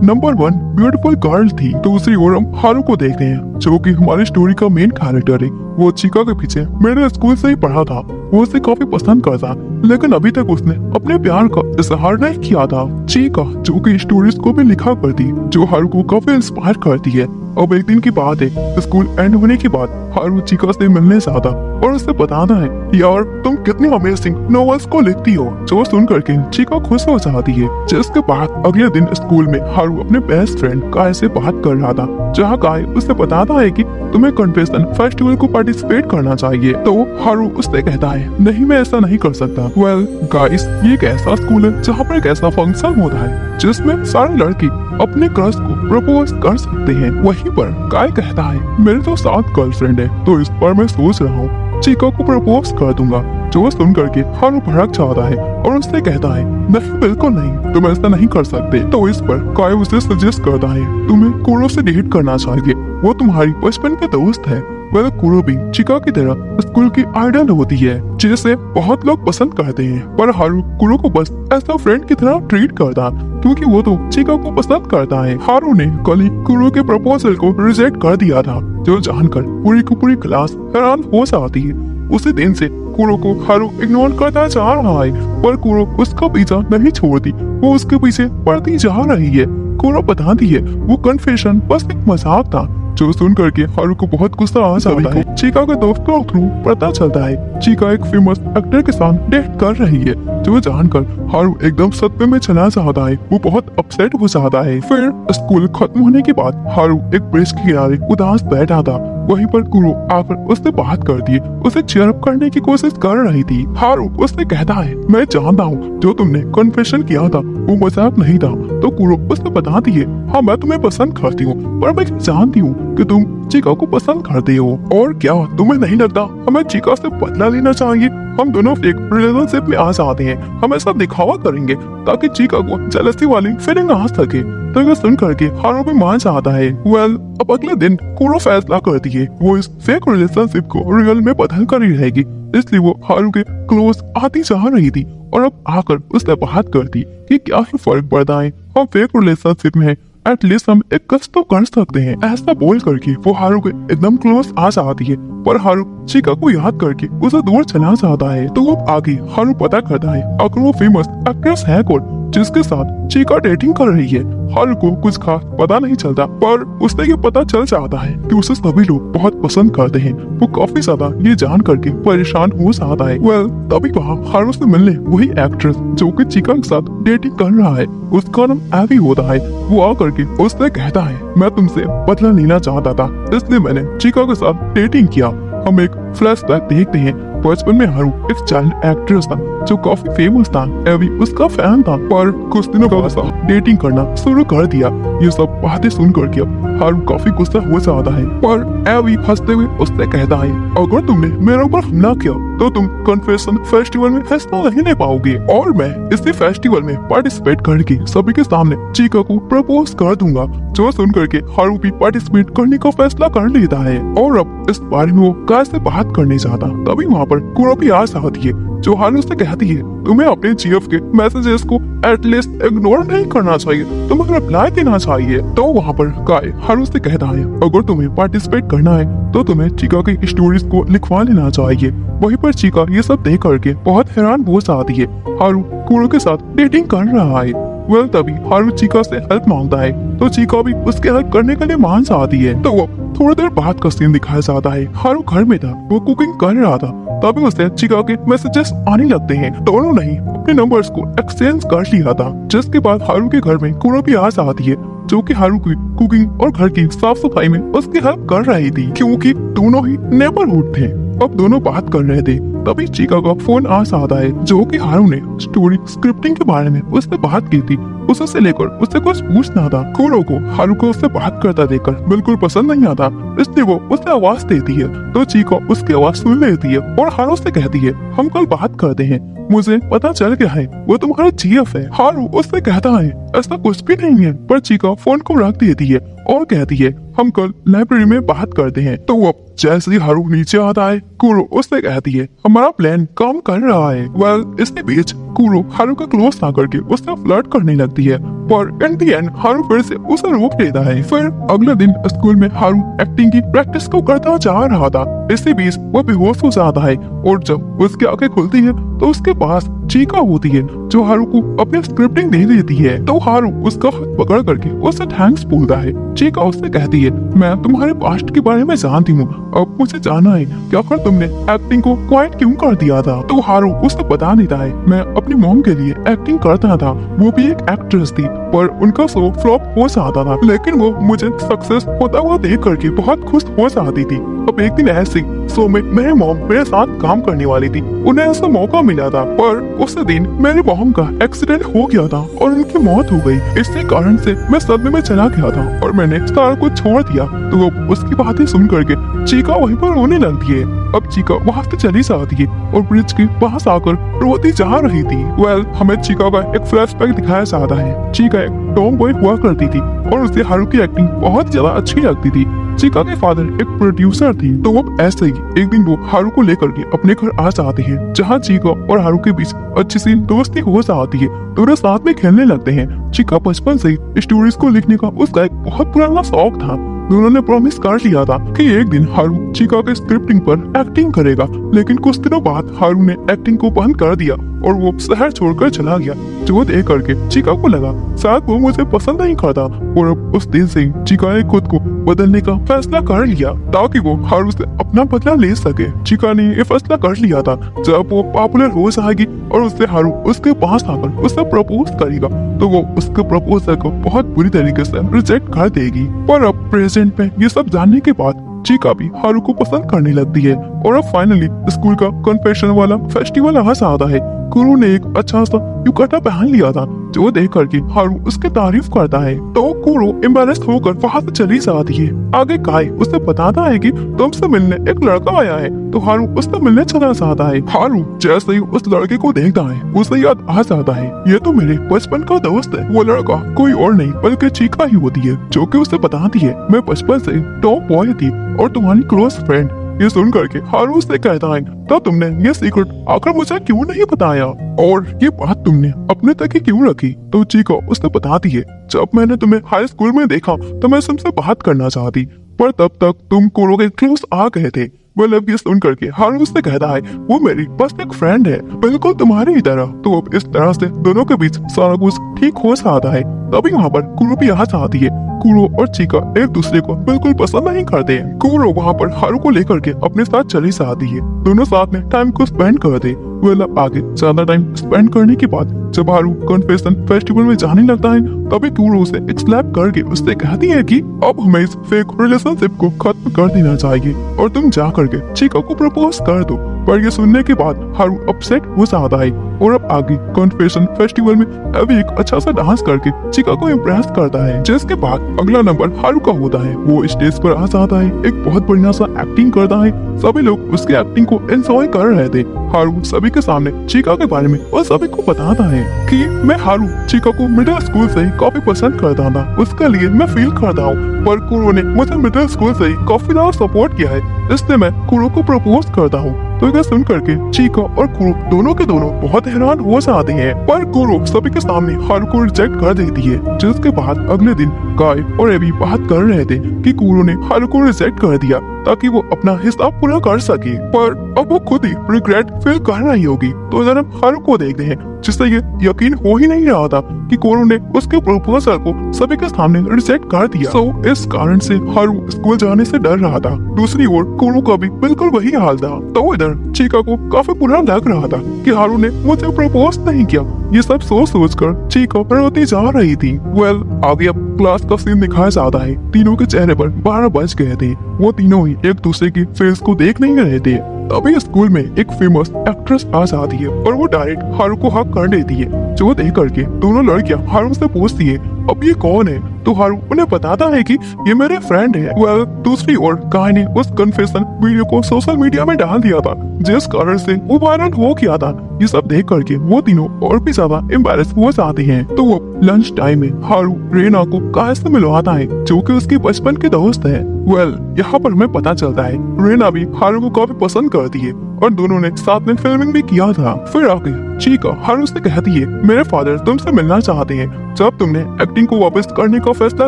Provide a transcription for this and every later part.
Number 1 beautiful girl थी। दूसरी ओर हम हारू को देखते हैं जो कि हमारी स्टोरी का मेन कैरेक्टर है। वो चिका के पीछे मिडिल स्कूल से ही पढ़ा था। वो उसे काफी पसंद करता, लेकिन अभी तक उसने अपने प्यार का इजहार नहीं किया था। चिका जो कि स्टोरीज को भी लिखा करती, जो हारू को काफी इंस्पायर करती है। अब एक दिन की बात है, स्कूल एंड होने के बाद हारू चिका से मिलने जाता और उससे बताना है, यार तुम कितनी अमेजिंग नॉवेल्स को लिखती हो। जो सुन करके चिका खुश हो जाती है। जिसके बाद अगले दिन स्कूल में हारू अपने बेस्ट फ्रेंड काय से बात कर रहा था, जहाँ काय उससे बताता है कि तुम्हें कन्फेशन फेस्टिवल को पार्टिसिपेट करना चाहिए। तो हारू उससे कहता है, नहीं मैं ऐसा नहीं कर सकता। वेल गाइस, ये एक ऐसा स्कूल है जहाँ पर एक ऐसा फंक्शन होता है जिसमें सारे लड़की अपने क्रश को प्रपोज कर सकते हैं। वहीं पर काय कहता है, मेरे तो 7 गर्लफ्रेंड है, तो इस पर मैं सोच रहा हूँ चिका को प्रपोज कर दूंगा। जो सुन करके हारू भड़क जाता है और उससे कहता है, नहीं बिल्कुल नहीं, तुम ऐसा नहीं कर सकते। तो इस पर काय उसे सजेस्ट करता है, तुम्हें कुरो से डेट करना चाहिए, वो तुम्हारी बचपन के दोस्त है। वह कुरो भी चिका की तरह स्कूल की आइडल होती है, जिसे बहुत लोग पसंद करते हैं। पर हारू कुरो को बस ऐसा फ्रेंड की तरह ट्रीट करता, क्योंकि वो तो चिका को पसंद करता है। हारू ने कल ही कुरो के प्रपोजल को रिजेक्ट कर दिया था, जो जानकर पूरी की पूरी क्लास हैरान हो जाती है। उसी दिन से कुरो को हारू इग्नोर करता जा रहा है, पर कुरो उसका पीछा नहीं छोड़ती, वो उसके पीछे पड़ती जा रही है। कुरो बताती है वो कन्फेशन बस एक मजाक था। जो सुन करके हारू को बहुत गुस्सा आ जाता है। चिका के दोस्तों के थ्रू पता चलता है चिका एक फेमस एक्टर के साथ डेट कर रही है, जो जानकर हारू एकदम सदमे में चला जाता है। वो बहुत अपसेट हो जाता है। फिर स्कूल खत्म होने के बाद हारू एक ब्रिज के किनारे उदास बैठा था। वहीं पर कुरो आकर उससे बात करती है, उसे चीयर अप करने की कोशिश कर रही थी। हारू उससे कहता है, मैं जानता हूँ जो तुमने कन्फेशन किया था वो मजाक नहीं था। तो कुरो उससे बताती है, हाँ मैं तुम्हें पसंद करती हूँ, पर मैं जानती हूँ कि तुम चिका को पसंद करते हो। और क्या तुम्हें नहीं लगता हमें चिका से बदला लेना चाहिए? हम दोनों एक रिलेशनशिप में आ जाते हैं, हम ऐसा दिखावा करेंगे ताकि चिका को जेलसी वाली फीलिंग आ सके। तो ये सुन करके हारू भी मान जाता है। वेल अब अगले दिन कुरो फैसला करती है वो इस फेक रिलेशनशिप को रियल में बदल कर ही रहेगी, इसलिए वो हारू के क्लोज आती जा रही थी और अब आकर उससे बात करती कि क्या ही फर्क पड़ता है, हम फेक रिलेशनशिप में एटलीस्ट हम एक कस तो कर सकते हैं। ऐसा बोल करके वो हारू के एकदम क्लोज आ जाती है, पर हारू चिका को याद करके उसे दूर चला जाता है। तो अब आगे हारू पता करता है आखिर वो फेमस एक्ट्रेस है कौन जिसके साथ चिका डेटिंग कर रही है। हारू को कुछ खास पता नहीं चलता, पर उसे ये पता चल जाता है कि उसे सभी लोग बहुत पसंद करते हैं। वो काफी ज्यादा ये जान करके परेशान हो जाता है। वेल तभी वहाँ हारू से मिलने वही एक्ट्रेस जो कि चिका के साथ डेटिंग कर रहा है, उसका नाम एवी होता है। वो आकर के उससे कहता है, मैं तुमसे बदला लेना चाहता था, इसलिए मैंने चिका के साथ डेटिंग किया। हम एक फ्लैशबैक देखते हैं। बचपन में हारू एक चाइल्ड एक्ट्रेस था जो काफी फेमस था। एवी उसका फैन था, पर कुछ दिनों बाद डेटिंग करना शुरू कर दिया। ये सब बातें सुन करके अब हारू काफी गुस्सा हो जाता है, पर एवी हंसते हुए उससे कहता है, अगर तुमने मेरे ऊपर हमला किया तो तुम कन्फेशन फेस्टिवल में हिस्सा नहीं ले पाओगे, और मैं इसी फेस्टिवल में पार्टिसिपेट करके सभी के सामने चिका को प्रपोज कर दूंगा। जो सुन करके हारू भी पार्टिसिपेट करने का फैसला कर लेता है और अब इस बारे में वो काय से बात करने जाता। तभी वहाँ पर कुरो भी आ जाती है, जो हारू से कहती है, तुम्हें अपने जीएफ के मैसेजेस को एटलीस्ट इग्नोर नहीं करना चाहिए, तुम्हें रिप्लाई देना चाहिए। तो वहाँ पर काय हारू से कहता है, अगर तुम्हें पार्टिसिपेट करना है तो तुम्हें चिका की स्टोरीज को लिखवा लेना चाहिए। वहीं पर चिका ये सब देख करके बहुत हैरान हो जाती है। हारू कुरो के साथ डेटिंग कर रहा है। वेल तभी हारू चिका से हेल्प मांगता है, तो चिका भी उसके हेल्प करने के लिए मान जाती है। तो अब थोड़ी देर बाद का सीन दिखाया जाता है। हारू घर में था, वो कुकिंग कर रहा था, तभी उसे चिका के मैसेजेस आने लगते हैं। दोनों ने अपने नंबर्स को एक्सचेंज कर लिया था। जिसके बाद हारू के घर में कुरो भी आ जाती है, जो कि हारू की कुकिंग और घर की साफ सफाई में उसकी हेल्प कर रही थी, क्योंकि दोनों ही नेबरहुड थे। अब दोनों बात कर रहे थे, तभी चिका का फोन आ जाता है, जो कि हारू ने स्टोरी स्क्रिप्टिंग के बारे में उससे बात की थी। उससे लेकर उससे कुछ पूछना था। कुरो को हारू को उससे बात करता देखकर बिल्कुल पसंद नहीं आता, इसलिए वो उसे आवाज देती है। तो चिका उसकी आवाज सुन लेती है और हारू से कहती है, हम कल बात करते हैं, मुझे पता चल गया है वो तुम्हारा जीएफ है। हारू उससे कहता है, ऐसा कुछ भी नहीं है, पर चिका फोन को रख देती है और कहती है, हम कल लाइब्रेरी में बात करते हैं। तो अब जैसे ही हारू नीचे आता है, कुरो उससे कहती है, हमारा प्लान काम कर रहा है। वेल इसके बीच कुरो हारू का क्लोज ना करके उससे फ्लर्ट करने लगती है, पर इन दी एंड हारू फिर से उसे रोक लेता है। फिर अगले दिन स्कूल में हारू एक्टिंग की प्रैक्टिस को करता जा रहा था। इसी बीच वो बेहोश हो जाता है और जब उसकी आंखें खुलती है तो उसके पास चीका होती है जो हारू को अपनी स्क्रिप्टिंग दे देती है। तो हारू उसका हाथ पकड़ करके उससे थैंक्स बोलता है। चीका उससे कहती है, मैं तुम्हारे पास्ट के बारे में जानती हूँ, अब मुझे जानना है कि आखिर तुमने एक्टिंग को क्वाइट क्यों कर दिया था। तो हारू उससे बता देता है, मैं अपनी मॉम के लिए एक्टिंग करता था, वो भी एक एक्ट्रेस थी, पर उनका शो फ्लॉप हो जाता था, लेकिन वो मुझे सक्सेस होता हुआ देख करके बहुत खुश हो जाती थी। अब एक दिन ऐसे शो में मेरी मॉम मेरे साथ काम करने वाली थी, उन्हें ऐसा मौका मिला था, पर उस दिन मेरी मॉम का एक्सीडेंट हो गया था और उनकी मौत हो गई। इसी कारण से मैं सदमे में चला गया था और मैंने सारा कुछ छोड़ दिया। तो अब उसकी बातें सुन करके चीका वहीं पर रोने लगती है। अब चीका वहाँ से चली जाती है और ब्रिज के पास आकर रोती जा रही थी। वेल हमें चीका का एक फ्लैशबैक दिखाया जाता है। चीका एक टॉम बॉय हुआ करती थी और उसे हारू की एक्टिंग बहुत ज्यादा अच्छी लगती थी। चीका के फादर एक प्रोड्यूसर थे, तो अब ऐसे ही एक दिन वो हारू को लेकर के अपने घर आ जाते हैं, जहाँ चीका और हारू के बीच अच्छी सी दोस्ती हो जाती है। दोनों साथ में खेलने लगते हैं। चीका बचपन से ही स्टोरीज को लिखने का उसका एक बहुत पुराना शौक था। दोनों ने प्रॉमिस कर लिया था कि एक दिन हारू चीका के स्क्रिप्टिंग पर एक्टिंग करेगा, लेकिन कुछ दिनों बाद हारू ने एक्टिंग को बंद कर दिया और वो शहर छोड़कर चला गया। जो देख करके चीका को लगा शायद वो मुझे पसंद नहीं करता, और अब उस दिन से चीका ने खुद को बदलने का फैसला कर लिया ताकि वो हारू से अपना बदला ले सके। चीका ने ये फैसला कर लिया था जब वो पॉपुलर हो जाएगी और उससे हारू उसके पास आकर उससे प्रपोज करेगा तो वो उसके प्रपोजल को बहुत बुरी तरीके से रिजेक्ट कर देगी। पर अब प्रेजेंट में ये सब जानने के बाद चीका भी हारू को पसंद करने लगती है और अब फाइनली स्कूल का कन्फेशन वाला फेस्टिवल आ जाता है। कुरु ने एक अच्छा सा युकाटा पहन लिया था, जो देख करके हारू उसकी तारीफ करता है। तो कुरु एम्बेरेस होकर वहाँ से चली जाती है। आगे काय उसे बताता है कि तुमसे मिलने एक लड़का आया है, तो हारू उससे मिलने चला जाता है। हारू जैसे ही उस लड़के को देखता है उसे याद आ जाता है, ये तो मेरे बचपन का दोस्त है। वो लड़का कोई और नहीं बल्कि चीका ही होती है, जो कि उसे बताती है मैं बचपन से टॉप बॉय थी और तुम्हारी क्लोज फ्रेंड। ये सुन करके हारू उससे कहता है, तो तुमने ये सीक्रेट आखिर मुझे क्यों नहीं बताया और ये बात तुमने अपने तक ही क्यों रखी। तो चीका उससे बताती है, जब मैंने तुम्हें हाई स्कूल में देखा तो मैं तुमसे बात करना चाहती, पर तब तक तुम कुरो के क्लोज आ गए थे। well, अब ये सुन करके हारू उससे कहता है वो मेरी बस एक फ्रेंड है, बिल्कुल तुम्हारी ही तरह। तो अब इस तरह से दोनों के बीच सारा कुछ ठीक हो जाता है। तभी वहाँ पर कुरो भी आ जाती है। कुरो और चीका एक दूसरे को बिल्कुल पसंद नहीं करते हैं। कुरो वहाँ पर हारू को लेकर के अपने साथ चली जाती है। दोनों साथ में टाइम को स्पेंड करते। वेल अब आगे ज्यादा टाइम स्पेंड करने के बाद जब हारू कन्फेशन फेस्टिवल में जाने लगता है, तभी कुरो उसे एक स्लैप करके उससे कहती है कि अब हमें इस फेक रिलेशनशिप को खत्म कर देना चाहिए और तुम जा करके चीका को प्रपोज कर दो। पर ये सुनने के बाद हारू अपसेट हो जाता है और अब आगे कन्फेशन फेस्टिवल में अभी एक अच्छा सा डांस करके चीका को इम्प्रेस करता है। जिसके बाद अगला नंबर हारू का होता है। वो स्टेज पर आ जाता है, एक बहुत बढ़िया सा एक्टिंग करता है। सभी लोग उसकी एक्टिंग को एंजॉय कर रहे थे। हारू सभी के सामने चीका के बारे में और सभी को बताता है कि मैं हारू चीका को मिडिल स्कूल से ही काफी पसंद करता था, उसके लिए मैं फील करता हूँ, पर कुरो ने मुझे मिडिल स्कूल से ही काफी ज्यादा सपोर्ट किया है, इसलिए मैं कुरो को प्रपोज करता हूँ। तो यह सुन करके चीका और कुरो दोनों के दोनों बहुत हैरान हो जाते हैं, पर कुरो सभी के सामने हारू को रिजेक्ट कर देती है। जिसके बाद अगले दिन काय और एबी बात कर रहे थे कि कुरो ने हारू को रिजेक्ट कर दिया ताकि वो अपना हिसाब पूरा कर सके, पर अब वो खुद ही रिग्रेट फील कर रही होगी। तो जरा हारू को देखते हैं, जिससे ये यकीन हो ही नहीं रहा था कि कुरो ने उसके प्रपोजल को सभी के सामने रिजेक्ट कर दिया। सो इस कारण से हारू स्कूल जाने से डर रहा था। दूसरी ओर कुरो का भी बिल्कुल वही हाल था। तो इधर चीका को काफी बुरा लग रहा था कि हारू ने मुझे प्रपोज नहीं किया। ये सब सोच कर चीका रोती जा रही थी। वेल आगे अब क्लास का सीन दिखाया जाता है। तीनों के चेहरे पर 12 बज गए थे। वो तीनों ही एक दूसरे की फेस को देख नहीं रहे थे। तभी स्कूल में एक फेमस एक्ट्रेस आ जाती है और वो डायरेक्ट हारू को हक कर देती है। जो देख करके दोनों लड़कियां हारू से पूछती है अब ये कौन है, तो हारू उन्हें बताता है कि ये मेरे फ्रेंड है। वेल दूसरी ओर काय ने उस कन्फेशन वीडियो को सोशल मीडिया में डाल दिया था, जिस कारण से वो वायरल हो गया था। ये सब देख करके वो तीनों और भी ज्यादा एम्बैरेस हो जाते हैं। तो वो लंच टाइम में हारू रेना को काय से मिलवाता है, जो कि उसके बचपन के दोस्त है। यहाँ पर हमें पता चलता है रेना भी हारू को काफी पसंद करती है और दोनों ने साथ में फिल्मिंग भी किया था। फिर आगे चीका हारू से कहती है मेरे फादर तुमसे मिलना चाहते हैं। जब तुमने एक्टिंग को वापस करने का फैसला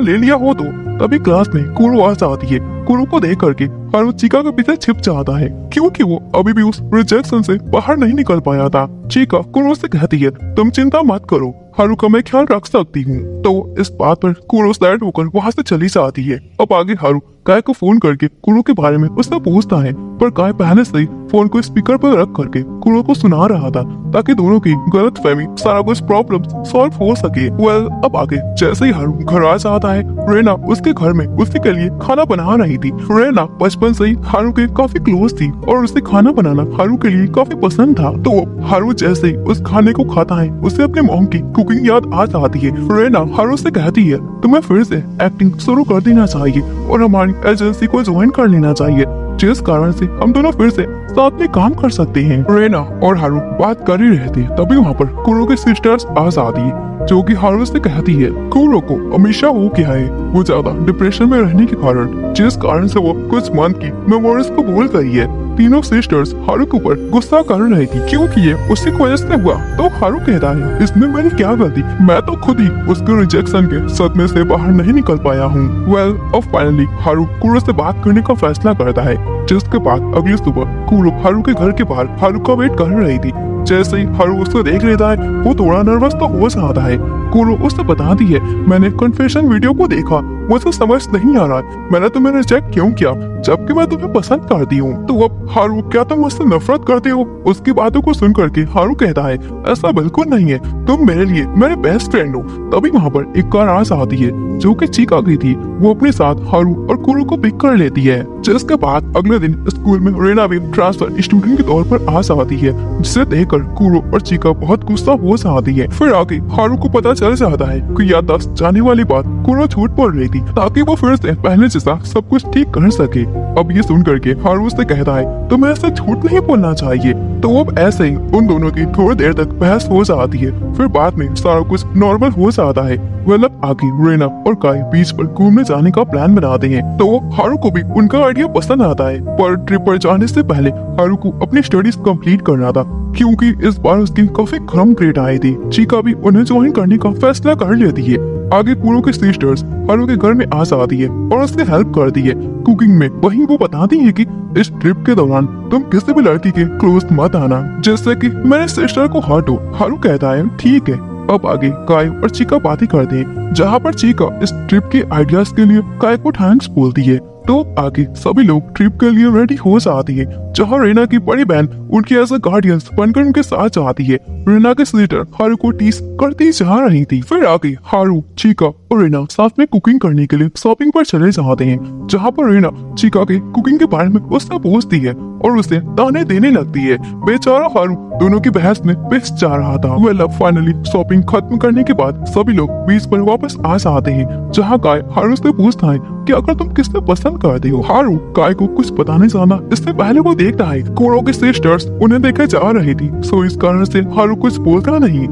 ले लिया हो तो तभी क्लास में कुरो आ जाती है। कुरो को देख करके हारू चीका के पीछे छिप जाता है क्योंकि वो अभी भी उस रिजेक्शन से बाहर नहीं निकल पाया था। चीका कुरो से कहती है तुम चिंता मत करो, हारू का मैं ख्याल रख सकती हूँ। तो इस बात पर कुरो सैड होकर वहाँ से चली जाती है। अब आगे हारू काय को फोन करके कुरो के बारे में उससे पूछता है, पर काय पहले से ही फोन को स्पीकर पर रख करके कुरो को सुना रहा था ताकि दोनों की गलतफहमी सारा कुछ प्रॉब्लम सॉल्व हो सके। अब आगे जैसे ही हारू घर आ जाता है रेना उसके घर में उसी के लिए खाना बना रही थी। रेना बचपन से ही हारू के काफी क्लोज थी और उसे खाना बनाना हारू के लिए काफी पसंद था। तो हारू जैसे ही उस खाने को खाता है उसे अपने मॉम की कुकिंग याद आ जाती है। रेना हारू से कहती है तुम्हें फिर से एक्टिंग शुरू कर देना चाहिए और हमारी एजेंसी को ज्वाइन कर लेना चाहिए, जिस कारण से हम दोनों फिर से साथ में काम कर सकते हैं। रेना और हारू बात कर ही रहे थे तभी वहाँ पर कुरो के सिस्टर्स आ जाती है जो कि हारू से कहती है कुरो को हमेशा हो गया है वो ज्यादा डिप्रेशन में रहने के कारण, जिस कारण से वो कुछ मंथ की मेमोरीज को भूल गई है। तीनों सिस्टर्स हारू के ऊपर गुस्सा कर रही थी क्योंकि ये उसी की वजह से हुआ। तो हारू कहता है इसमें मैंने क्या गलती, मैं तो खुद ही उसके रिजेक्शन के सदमे से बाहर नहीं निकल पाया हूँ। अब फाइनली हारू कुरो से बात करने का फैसला करता है, जिसके बाद अगली सुबह कुरो हारू के घर के बाहर हारू का वेट कर रही थी। जैसे ही हारू उसको देख लेता है वो थोड़ा नर्वस तो हो जाता है। कुरो उससे बताती है मैंने कन्फेशन वीडियो को देखा, मुझे समझ नहीं आ रहा मैंने तुम्हें रिजेक्ट क्यों किया जबकि मैं तुम्हें पसंद करती हूँ। तो अब हारू क्या तुम मुझसे नफरत करते हो? उसकी बातों को सुन करके हारू कहता है ऐसा बिल्कुल नहीं है, तुम मेरे लिए मेरे बेस्ट फ्रेंड हो। तभी वहाँ पर एक कार आ जाती है जो कि चीका गई थी, वो अपने साथ हारू और कुरो को पिक कर लेती है। जिसके बाद अगले दिन स्कूल में रेना भी ट्रांसफर स्टूडेंट के तौर पर आ जाती है, जिसे देखकर कुरो और चीका बहुत गुस्सा हो जाती है। फिर आगे हारू को पता चल जाता है कि याददाश्त जाने वाली बात कुरो झूठ बोल रही थी ताकि वो फिर से पहले जैसा सब कुछ ठीक कर सके। अब ये सुन करके हारू से कहता है तुम्हें ऐसा झूठ नहीं बोलना चाहिए। तो अब ऐसे ही उन दोनों की थोड़ी देर तक बहस हो जाती है, फिर बाद में सारा कुछ नॉर्मल हो जाता है। अब आगे रेना और काय बीच पर घूमने जाने का प्लान बनाते हैं। तो हारू को भी उनका आइडिया पसंद आता है, पर ट्रिप पर जाने से पहले हारू को अपनी स्टडीज कंप्लीट करना था क्योंकि इस बार उसकी काफी कम ग्रेड आई थी। चीका भी उन्हें ज्वाइन करने का फैसला कर लेती है। आगे कुरो के सिस्टर्स हारू के घर में आ जाती है और उससे हेल्प करती है कुकिंग में। वहीं वो बताती है कि इस ट्रिप के दौरान तुम किसी भी लड़की के क्लोज मत आना जैसे कि मेरे सिस्टर को हर्ट हो। हारू कहता है ठीक है। अब आगे काय और चीका बातें करते हैं, जहाँ पर चीका इस ट्रिप के आइडियाज के लिए काय को थैंक्स बोलती है। तो आगे सभी लोग ट्रिप के लिए रेडी हो जाती है, जहाँ रेना की बड़ी बहन उनके एज गार्डियंस बनकर उनके साथ जाती है। रेना के सिस्टर हारू को टीस करती जा रही थी। फिर आगे हारू, चीका और रेना साथ में कुकिंग करने के लिए शॉपिंग पर चले जाते हैं, जहाँ पर रेना चीका के कुकिंग के बारे में उससे पूछती है और उसे ताने देने लगती है। बेचारा हारू दोनों की बहस में पिस जा रहा था। अब फाइनली शॉपिंग खत्म करने के बाद सभी लोग बीच पर वापस आ जाते हैं, जहाँ काय हारू से पूछता है कि अगर तुम किससे पसंद करते हो। हारू काय को कुछ बताने जाना इससे पहले वो देखता है कुरो के सिस्टर्स उन्हें देखे जा रही थी, सो इस कारण से हारू कुछ बोलता नहीं।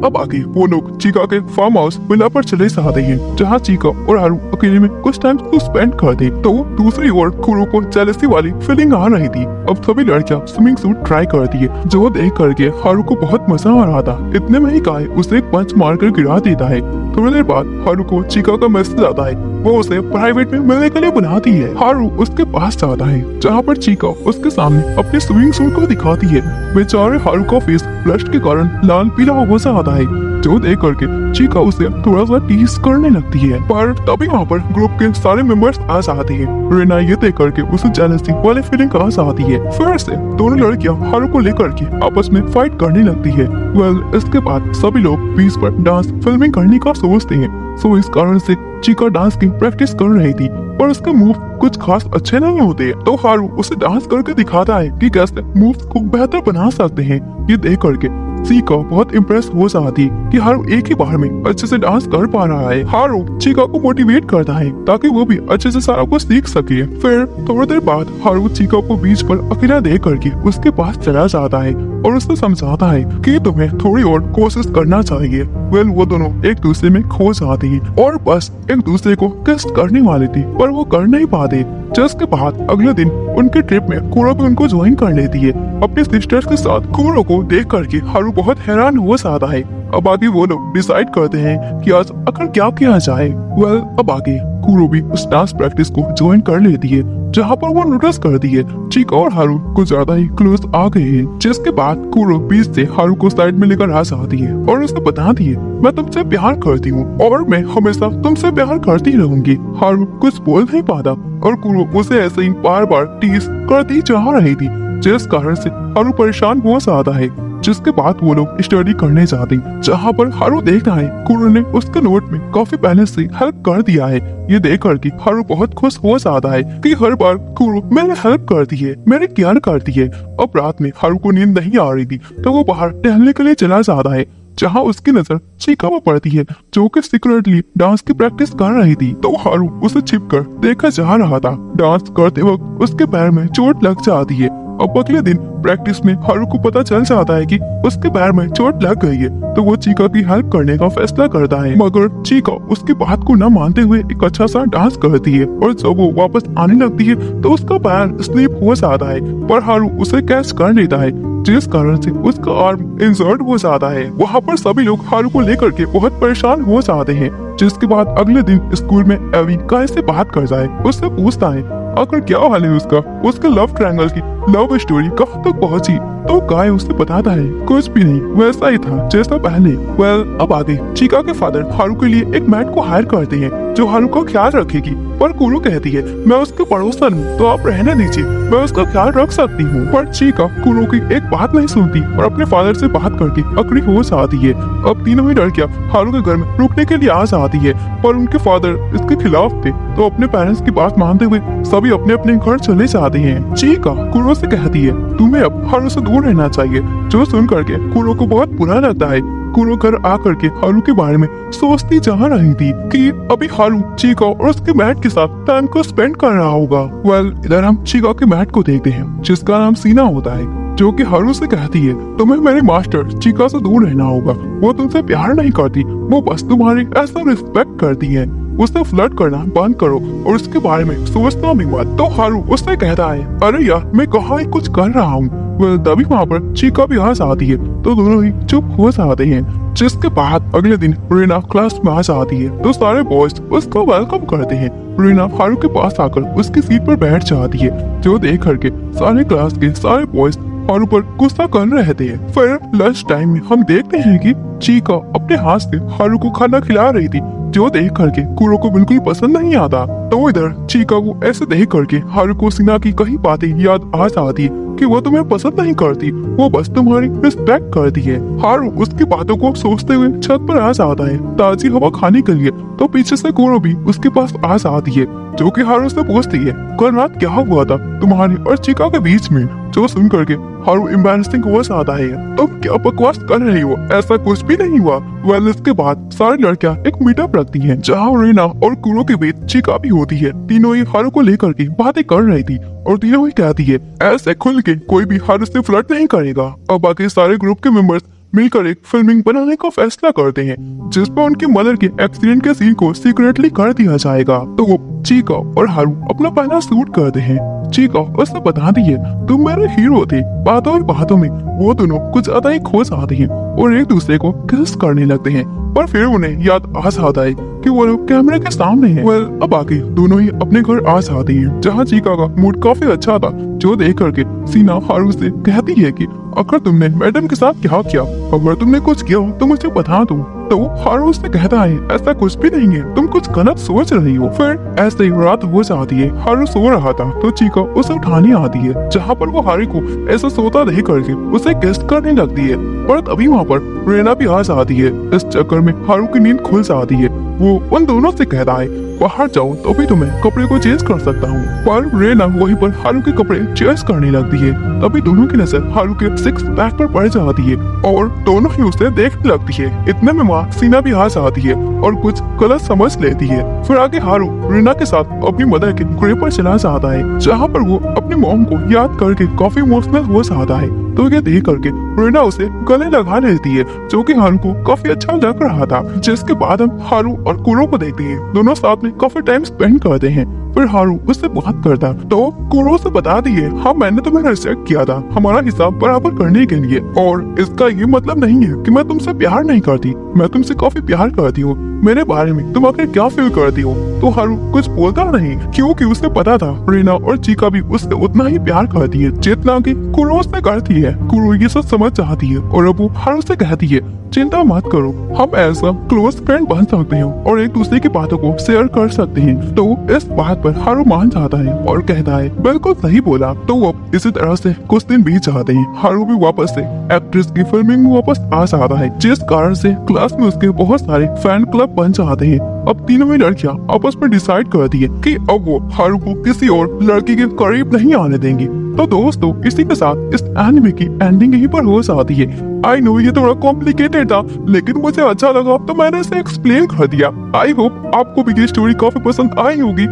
अब आगे वो लोग चीका के फार्म हाउस विला पर चले जाते हैं, जहाँ चीका और हारू अकेले में कुछ टाइम को स्पेंड करते। तो दूसरी ओर कुरो को जेलसी वाली फीलिंग आ रही थी। अब सभी लड़कियां स्विमिंग सूट ट्राई करती है, जो देख करके हारू को बहुत मजा आ रहा था। इतने में ही काय उसे एक पंच मारकर गिरा देता है। थोड़ी देर बाद हारू को चीका का मैसेज आता है, वो उसे प्राइवेट में मिलने के लिए बुलाती है। हारू उसके पास जाता है, जहाँ पर चीका उसके सामने अपने स्विमिंग सूट को दिखाती है। बेचारे हारू का फेस ब्लश के कारण लाल पीला हो जाता है, जो देख करके चीका उसे थोड़ा सा टीज करने लगती है। पर तभी वहाँ पर ग्रुप के सारे मेंबर्स आ जाते हैं। रेना ये देख करके उसे जेलसी वाली फीलिंग आ जाती है। फिर से दोनों लड़कियां हारू को लेकर के आपस में फाइट करने लगती है। इसके बाद सभी लोग बीच पर डांस फिल्मिंग करने का सोचते हैं, सो इस कारण से चीका डांस की प्रैक्टिस कर रही थी, पर उसके मूव कुछ खास अच्छे नहीं होते। तो हारू उसे डांस करके दिखाता है कि कैसे मूव्स को बेहतर बना सकते हैं। ये देख करके चीका बहुत इम्प्रेस हो जाती कि हारू एक ही बार में अच्छे से डांस कर पा रहा है। हारू चीका को मोटिवेट करता है ताकि वो भी अच्छे से सारा कुछ सीख सके। फिर थोड़ी देर बाद हारू चीका को बीच पर अकेला देख करके उसके पास चला जाता है और उससे समझाता है कि तुम्हें थोड़ी और कोशिश करना चाहिए। वो दोनों एक दूसरे में खो जाते हैं और बस एक दूसरे को किस करने वाले थे पर वो कर नहीं पाते। जिसके बाद अगले दिन उनके ट्रिप में कुरो भी उनको ज्वाइन कर लेती है अपने सिस्टर्स के साथ। कुरो को देख करके हारू बहुत हैरान हो जाता है। अब आगे वो लोग डिसाइड करते हैं कि आज आखिर क्या किया जाए। अब आगे कुरो भी उस डांस प्रैक्टिस को ज्वाइन कर लेती है जहाँ पर वो नोटिस करती है चिका और हारू कुछ ज्यादा ही क्लोज आ गए हैं। जिसके बाद कुरो बीच से हारू को साइड में लेकर आ जाती है और उसे बताती है मैं तुमसे प्यार करती हूँ और मैं हमेशा तुमसे प्यार करती रहूंगी। हारू कुछ बोल नहीं पाता और कुरो उसे ऐसे ही बार बार टीज करती जा रही थी जिस कारण से हारू परेशान हो जाता है। जिसके बाद वो लोग स्टडी करने जाते हैं जहाँ पर हारू देखता है कुरो ने उसके नोट में काफी पहले से हेल्प कर दिया है। ये देख कर के हारू बहुत खुश हो जाता है कि हर बार कुरो मेरी हेल्प करती है, मेरी केयर करती है। अब रात में हारू को नींद नहीं आ रही थी तो वो बाहर टहलने के लिए चला जाता है जहाँ उसकी नजर चिका पर पड़ती है जो कि सीक्रेटली डांस की प्रैक्टिस कर रही थी। तो हारू उसे छिपकर देखा जा रहा था। डांस करते वक्त उसके पैर में चोट लग जाती है। अब अगले दिन प्रैक्टिस में हारू को पता चल जाता है कि उसके पैर में चोट लग गई है तो वो चिका की हेल्प करने का फैसला करता है। मगर चिका उसकी बात को न मानते हुए एक अच्छा सा डांस करती है और जब वो वापस आने लगती है तो उसका पैर स्लिप हो जाता है पर हारू उसे कैच कर लेता है जिस कारण से उसका आर्म इंजर्ड हो जाता है। वहाँ पर सभी लोग हारू को लेकर के बहुत परेशान हो जाते हैं। जिसके बाद अगले दिन स्कूल में एवी गाय से बात कर जाए उससे पूछता है आखिर क्या हाल है उसका, उसके लव ट्रायंगल की लव स्टोरी कहाँ तक पहुँची। तो गाय उसे बताता है कुछ भी नहीं, वैसा ही था जैसा पहले। अब आगे चिका के फादर हारू के लिए एक मैट को हायर करते हैं जो हारू का ख्याल रखेगी पर कुरो कहती है मैं उसके पड़ोसन हूँ तो आप रहने दीजिए, मैं उसका ख्याल रख सकती हूँ। पर चिका कुरो की एक बात नहीं सुनती और अपने फादर से बात करके अग्री हो जाती है। अब तीनों ही लड़कियां हारू के घर में रुकने के लिए आ जाती है पर उनके फादर इसके खिलाफ थे तो अपने पेरेंट्स की बात मानते हुए सभी अपने अपने घर चले जाते हैं। चिका कुरो से कहती है तुम्हें अब हारू से दूर रहना चाहिए जो सुन करके कुरो को बहुत बुरा लगता है। कुरो घर आकर के हारू के बारे में सोचती जा रही थी कि अभी हारू चिका और उसके मैट के साथ टाइम को स्पेंड कर रहा होगा। इधर हम चिका के मैट को देखते हैं जिसका नाम सीना होता है जो कि हारू से कहती है तुम्हें मेरे मास्टर चिका से दूर रहना होगा, वो तुमसे प्यार नहीं करती, वो बस तुम्हारी ऐसा रिस्पेक्ट करती है, उससे फ्लर्ट करना बंद करो और उसके बारे में सोचना भी मत। तो हारू उससे कहता है अरे यार मैं कहाँ ही कुछ कर रहा हूँ। तभी वहाँ पर चिका भी आ जाती है तो दोनों ही चुप हो जाते हैं। जिसके बाद अगले दिन रीना क्लास में आ जाती है तो सारे बॉयज उसको वेलकम करते हैं। रीना हारू के पास आकर उसकी सीट पर बैठ जाती है जो देख करके सारे क्लास के सारे बॉयज हारू पर गुस्सा कर रहे थे। फिर लंच टाइम में हम देखते हैं कि चिका अपने हाथ से हारू को खाना खिला रही थी जो देख करके कुरो को बिल्कुल पसंद नहीं आता। तो इधर चिका को ऐसे देख करके हारू को सीना की कई बातें याद आ जाती है कि वो तुम्हें पसंद नहीं करती, वो बस तुम्हारी रिस्पेक्ट करती है। हारू उसकी बातों को सोचते हुए छत पर आ जाता है ताजी हवा खाने के लिए तो पीछे से कुरो भी उसके पास आ जाती है जो कि हारू से पूछती है कल रात क्या हुआ था तुम्हारी और चिका के बीच में। जो सुन करके हारू एम्बैरेसिंग हो जाता है तुम क्या बकवास कर रही हो, ऐसा कुछ भी नहीं हुआ। इसके बाद सारी लड़कियां एक मीटअप रखती हैं जहां रीना और कुरो के बीच चिका भी होती है। तीनों ही हारू को लेकर के बातें कर रही थी और तीनों ही कहती है ऐसे खुल के कोई भी हारू से फ्लर्ट नहीं करेगा। अब बाकी सारे ग्रुप के मेंबर्स मिलकर एक फिल्मिंग बनाने का फैसला करते हैं जिसमें उनकी मदर के एक्सीडेंट के सीन को सीक्रेटली कर दिया जाएगा। तो वो चिका और हारू अपना पहला शूट करते हैं। चिका उससे बताती है तुम मेरे हीरो थे। बातों में वो दोनों कुछ ज्यादा ही खो जाते हैं और एक दूसरे को किस करने लगते हैं पर फिर उन्हें याद आ जाता है कि वो लोग कैमरे के सामने हैं। अब आके दोनों ही अपने घर आ जाते हैं जहाँ चिका का मूड काफी अच्छा था जो देख करके सीना हारू से कहती है कि अगर तुमने मैडम के साथ क्या किया, अगर तुमने कुछ किया हो तो मुझे बता दो। तो हारू से कहता है ऐसा कुछ भी नहीं है, तुम कुछ गलत सोच रही हो। फिर ऐसे ही रात हो जाती है। हारू सो रहा था तो चिका उसे उठाने आती है जहाँ पर वो हारू को ऐसा सोता देख करके उसे किस करने लगती है पर तभी वहाँ पर रीना भी आ जाती है। इस चक्कर में हारू की नींद खुल जाती है। वो उन दोनों से कहता है बाहर जाओ तो भी तुम्हें कपड़े को चेंज कर सकता हूँ। पर रीना वहीं पर हारू के कपड़े चेंज करने लगती है। तभी दोनों की नजर हारू के सिक्स पैक पर पड़ जाती है और दोनों ही उसे देखने लगती है। इतने में माँ सीना भी आ जाती है और कुछ गलत समझ लेती है। फिर आगे हारू रीना के साथ अपनी मदर के ग्रेव पर चला जाता है जहाँ पर वो अपनी मॉम को याद करके काफी इमोशनल हो जाता है। तो ये देख करके रीना उसे गले लगा लेती है, जो कि हारू को काफी अच्छा लग रहा था। जिसके बाद हम हारू और कुरो को देखते हैं, दोनों साथ में काफी टाइम स्पेंड करते हैं। फिर हारू उससे बात करता तो कुरो से बता दिए, हाँ मैंने तुम्हें रिजेक्ट किया था हमारा हिसाब बराबर करने के लिए, और इसका ये मतलब नहीं है कि मैं तुमसे प्यार नहीं करती, मैं तुमसे काफी प्यार करती हूँ। मेरे बारे में तुम आखिर क्या फील करती हो? तो हारू कुछ बोलता नहीं, क्योंकि उसे पता था रीना और चिका भी उससे उतना ही प्यार करती है जितना कि कुरो से करती है। कुरो ये सब समझ जाती है और अब वो हारू से कहती है, चिंता मत करो, हम ऐसा क्लोज फ्रेंड बन सकते हैं और एक दूसरे की बातों को शेयर कर सकते हैं। तो इस बात पर हारू मान जाता है और कहता है, बिल्कुल सही बोला। तो अब इसी तरह से कुछ दिन बीत जाते हैं। हारू भी वापस से एक्ट्रेस की फिल्मिंग में वापस आ जाता है, जिस कारण से क्लास में उसके बहुत सारे फैन क्लब बन जाते हैं। अब तीनों ही लड़कियां आपस में डिसाइड करती है कि अब वो हारू को किसी और लड़की के करीब नहीं आने देंगी। तो दोस्तों इसी के साथ इस एनिमे की एंडिंग यहीं पर हो जाती है। आई नो ये थोड़ा कॉम्प्लिकेटेड था, लेकिन मुझे अच्छा लगा तो मैंने इसे एक्सप्लेन कर दिया। आई होप आपको भी ये स्टोरी काफी पसंद आई होगी।